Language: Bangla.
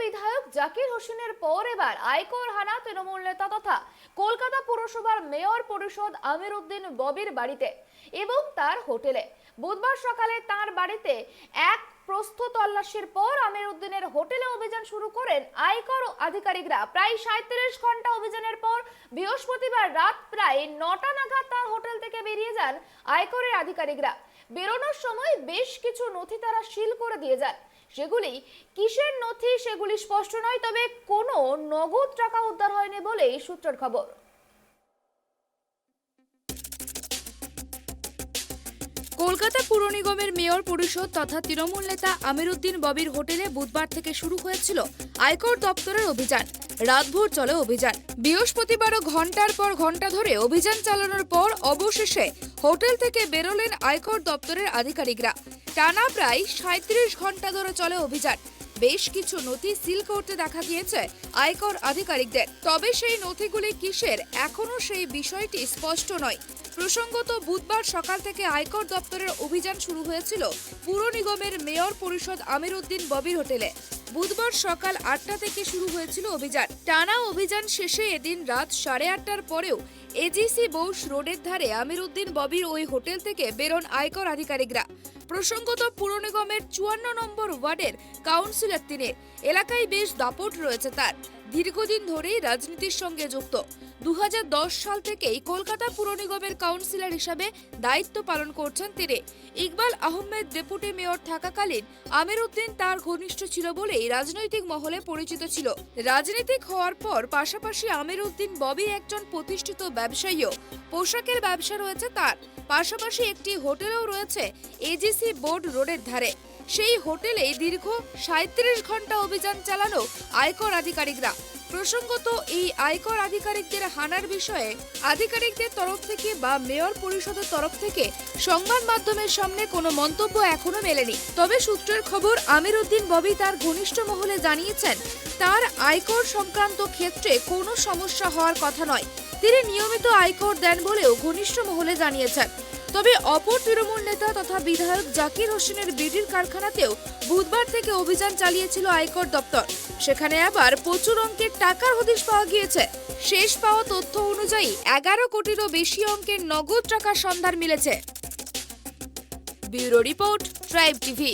বিধায়ক জাকির হোসেনের পর এবার আয়কর হানা তৃণমূল নেতা তথা কলকাতা পুরসভার মেয়র পরিষদ আমির উদ্দিন ববির বাড়িতে এবং তার হোটেলে। বুধবার সকালে তার বাড়িতে এক প্রস্থ তল্লাশির পর আমির উদ্দিনের হোটেলে অভিযান শুরু করেন আয়কর আধিকারিকরা। প্রায় 37 ঘন্টা অভিযানের পর বৃহস্পতিবার রাত প্রায় 9টা নাগাদ তার হোটেল থেকে বেরিয়ে যান আয়করের আধিকারিকরা। বেরোনোর সময় বেশ কিছু নথি তারা সিল করে দিয়ে যান। সেগুলি কিসের নথি সেগুলি স্পষ্ট নয়, তবে কোনো নগদ টাকা উদ্ধার হয়নি বলেই সূত্রের খবর। কলকাতা পুর নিগমের মেয়র পরিষদ তথা তৃণমূল নেতা আমির উদ্দিন ববির হোটেলে বুধবার থেকে শুরু হয়েছিল আয়কর দপ্তরের অভিযান। রাতভর চলে অভিযান। বৃহস্পতিবারও ঘন্টার পর ঘন্টা ধরে অভিযান চালানোর পর অবশেষে হোটেল থেকে বেরোলেন আয়কর দপ্তরের আধিকারিকরা। টানা প্রায় 37 ঘন্টা ধরে চলে অভিযান। বেশ কিছু নথি সিল করতে দেখা গিয়েছে আয়কর আধিকারিকদের, তবে সেই নথিগুলি কিসের এখনো সেই বিষয়টি স্পষ্ট নয়। প্রসঙ্গত, বুধবার সকাল থেকে আয়কর দপ্তরের অভিযান শুরু হয়েছিল পুর নিগমের মেয়র পরিষদ আমির উদ্দিন ববির হোটেলে। বুধবার সকাল 8টা থেকে শুরু হয়েছিল অভিযান। টানা অভিযান শেষে এদিন রাত 8:30টার পরেও এজিসি বোস রোডের ধারে আমির উদ্দিন ববির ওই হোটেল থেকে বেরোন আয়কর আধিকারিকরা। প্রসঙ্গত, পুর নিগমের 54 নম্বর ওয়ার্ডের কাউন্সিলর তিনি। এলাকায় বেশ দাপট রয়েছে তার। দীর্ঘদিন ধরেই রাজনীতির সঙ্গে যুক্ত। 2010 সাল থেকেই কলকাতা পুর নিগমের কাউন্সিলর হিসাবে দায়িত্ব পালন করছেন তিনি। ইকবাল আহমেদ ডেপুটি মেয়র থাকাকালীন আমির উদ্দিন তার ঘনিষ্ঠ ছিল বলেই রাজনৈতিক মহলে পরিচিত ছিল। রাজনীতিক হওয়ার পর পাশাপাশি আমির উদ্দিন ববি একজন প্রতিষ্ঠিত ব্যবসায়ীও। পোশাকের ব্যবসা রয়েছে তার, পাশাপাশি একটি হোটেলও রয়েছে এজিসি বোর্ড রোডের ধারে। সেই হোটেলে দীর্ঘ 37 ঘন্টা অভিযান চালানো আয়কর আধিকারিকরা। প্রসঙ্গত, এই আয়কর আধিকারিকদের হানার বিষয়ে আধিকারিকদের তরফ থেকে বা মেয়র পরিষদের তরফ থেকে সংবাদ মাধ্যমের সামনে কোনো মন্তব্য এখনো মেলেনি। তবে সূত্রের খবর, আমির উদ্দিন ববি তার ঘনিষ্ঠ মহলে জানিয়েছেন তার আয়কর সংক্রান্ত ক্ষেত্রে কোনো সমস্যা হওয়ার কথা নয়। তিনি নিয়মিত আয়কর দেন বলেও ঘনিষ্ঠ মহলে জানিয়েছেন। তবে অপর তৃণমূল নেতা তথা বিধায়ক জাকির হোসেনের বিড়ির কারখানাতেও বুধবার থেকে অভিযান চালিয়েছিল আয়কর দপ্তর। সেখানে আবার প্রচুর অঙ্কের টাকার হদিশ পাওয়া গিয়েছে। শেষ পাওয়া তথ্য অনুযায়ী 11 কোটিরও বেশি অঙ্কের নগদ টাকার সন্ধান মিলেছে। Bureau report, tribe TV.